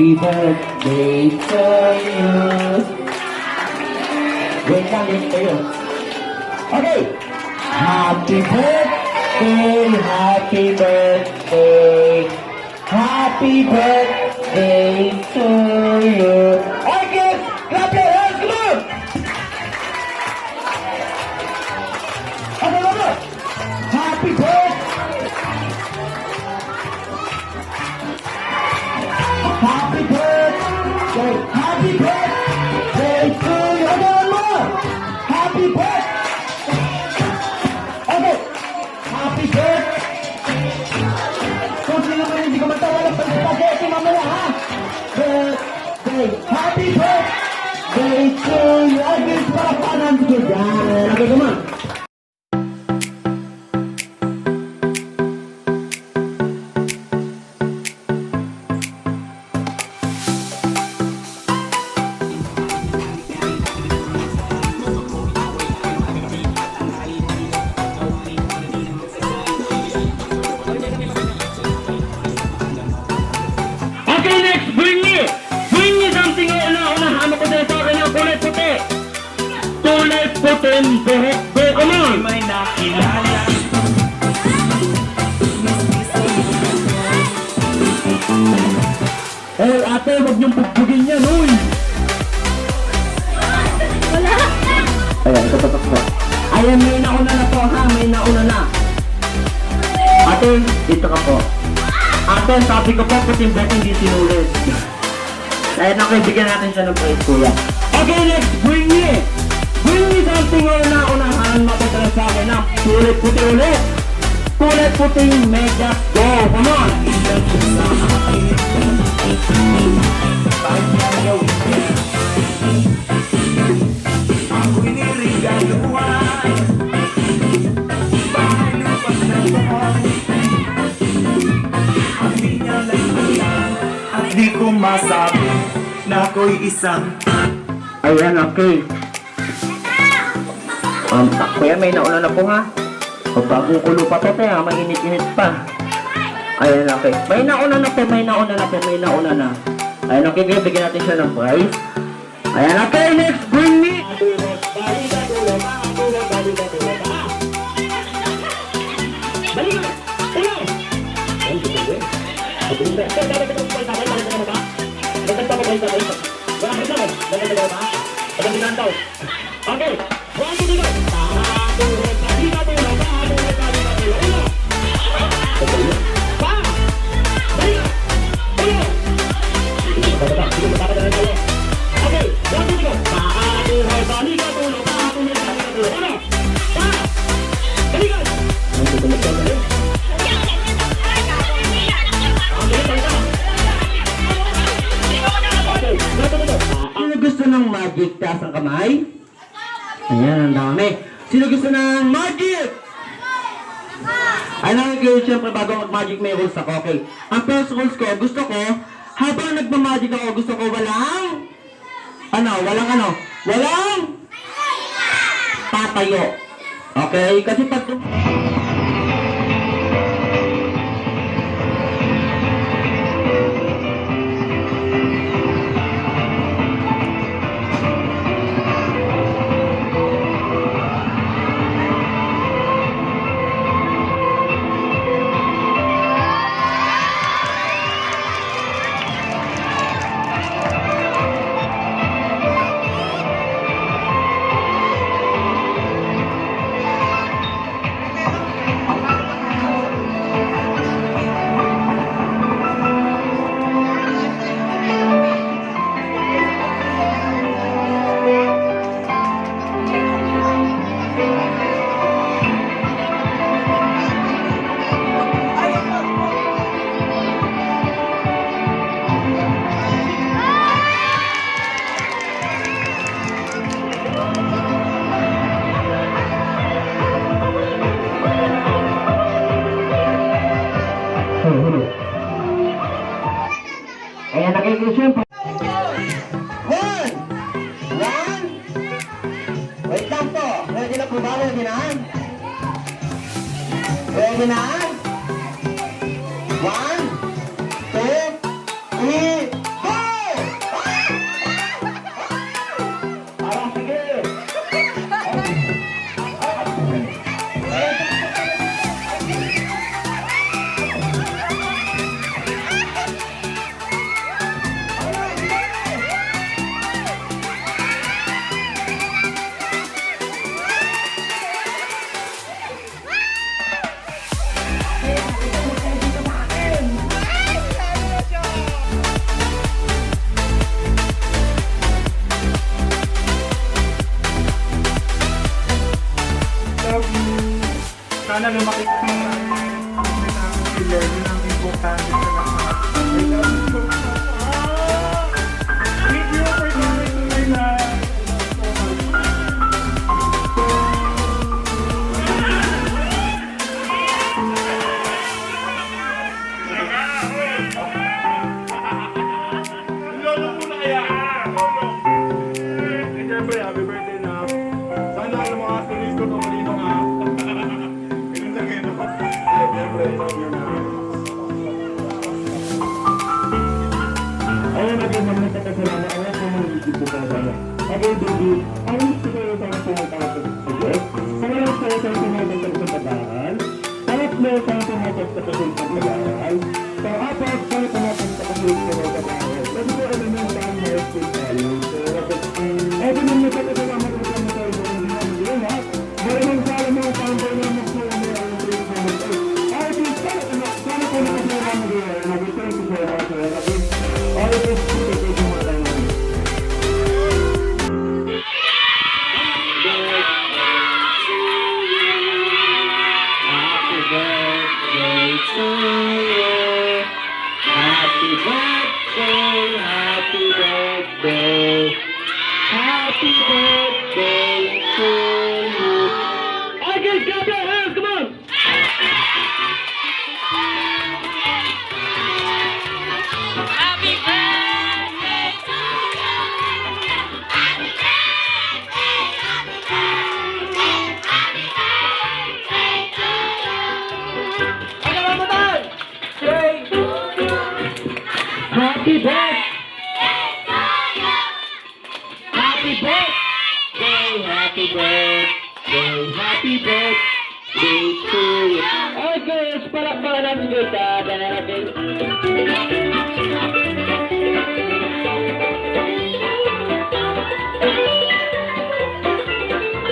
Happy birthday to you. Wait lang, wait kayo. Okay. Happy birthday, happy birthday, happy birthday to you. Okay, clap your hands, come on. Okay, come on. Happy birthday. Happy birthday, happy birthday to you. Okay, one more. Happy birthday. Okay, happy birthday. Kung sino man hindi ko matawalan sa spaghetti mamaya, ha? Birthday, happy birthday to you. Again, para panan ko dyan. Okay, come on. Okay, next, bring me something na unahan ako sa akin yung kulay puti. Kulay puting buhok ko, come on! May nakilala. Eh, ate, huwag niyong pugbugin yan, uy! Wala. Ayan, ito. Ayan, may nauna na po, ha? May nauna na. Ate, dito ka po. Ate, sabi ko po, puting buhok hindi sinulit. Ayan, okay, bigyan natin siya ng praise, kuya. Okay, next, bring me something na unahan mapagdala sa akin na kulay puti ulit. Kulay puting medyas, go, come on! Ako'y nirigaluhan. Bahay lupas na buhay. Ang di niya lang alam. At di ko masabi na ako'y isang Ayan, okay. Kuya, may nauna na po, ha? Bagong kulo pa to, ha? Mainit-init pa. Ayan, okay. May nauna na. Ayan, okay, bigyan natin siya ng prize. Ayan, okay, next, bring me! Okay, sino gusto ng magic taas ang kamay? Ayan, ang dami. Sino gusto ng magic? Ano kayo, siyempre bago mag-magic may rules ako, okay? Ang first rules ko, gusto ko, habang nagmamagic ako, gusto ko walang tatayo. Okay? Kasi pag ayan, nakikita siyempre. One! Wait lang po. Ready na po ba? Ready na? Ready na? 1, 2, 3, go! Sana lumaki ka sa yun ang importante sa lahat. Thank you for coming to my life. Lolo muna kaya. Eh, siyempre, happy birthday na. Sana alam mo mga tulis ko kamalino nga. Ganun lang yun. Eh, siyempre, sabi yun namin. Ayun, naging mga kasalanan. Ayun, kung mga isip ko pa sana. Okay, baby. Ayun, siguro sana pumunta ko sa Diyos. Pangalawa sa'yo sana pumunta ko sa pagkakan. Pangatlo, sana pumunta ko sa pagkakan. Pang-apat, sana pumunta ko sa pagkakan. Kasi po, ano mo, saan mo escape tayo. Eh, di naman sa kasalanan ko sa mga tayo. Maraming sala mga pangkay na magsuwa mo ang mga tayo. Ay, di, sana po nakasalanan mo din. Nag-return ko sa mga tayo. All of this is a big one. Happy birthday to you. Happy birthday, happy birthday. Happy birthday to you. I guess clap your hands, come on. Happy birthday to you. Happy birthday, happy birthday, happy birthday to you. Ano ba mo tayo? Happy birthday. Happy birthday, happy birthday, happy birthday to you. Okay, palakpakan natin kita. Dahil natin.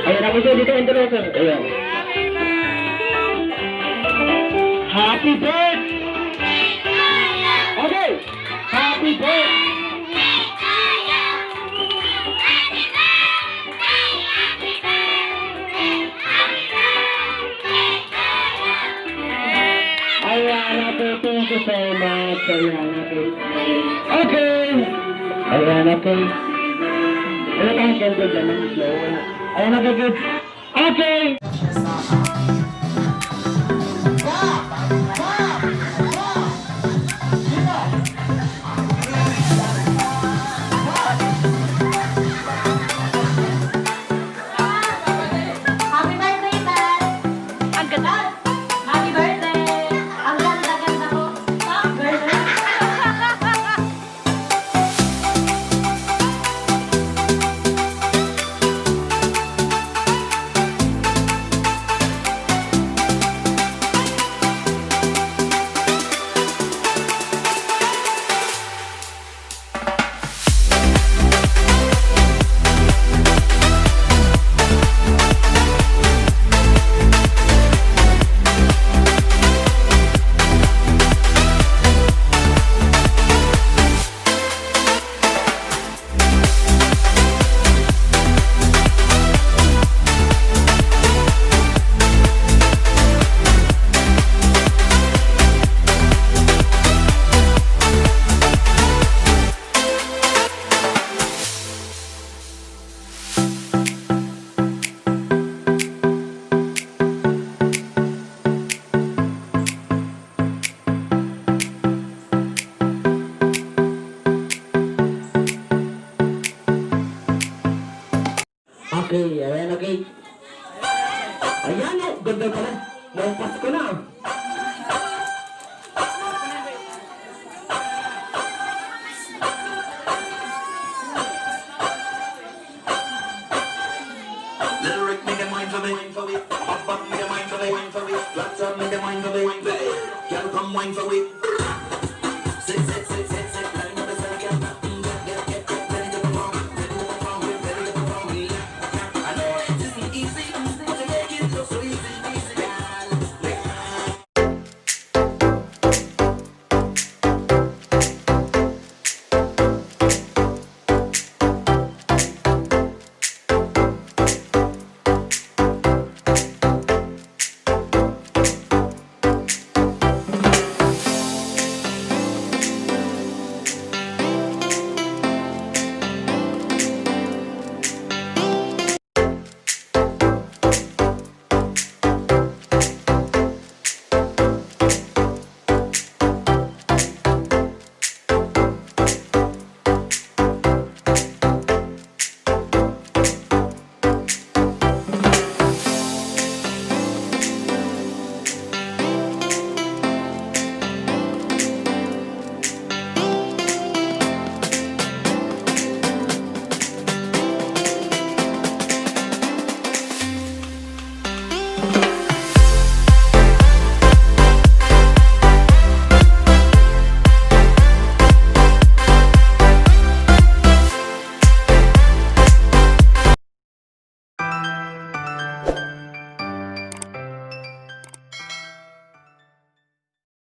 Ayun, ako siya dito introduction. Ayun. Happy birthday. Okay. Happy birthday. Ayan, okay. Thank you so much. Ayan, okay. Okay. Ayan, okay. Ano tayong candle dyan? Ang slow. Ayan, okay, good. Okay. Happy birthday, Dad! Ang ganda! Happy birthday! Ang ganda-ganda ko! Happy birthday! Okay, ayan, okay. Ayan, oh, ganda pala. Naupas ko na. Lyric make a mind for me. Pop up make a mind for me. Lots of make a mind for me. Girl come wine for me. Sit, sit,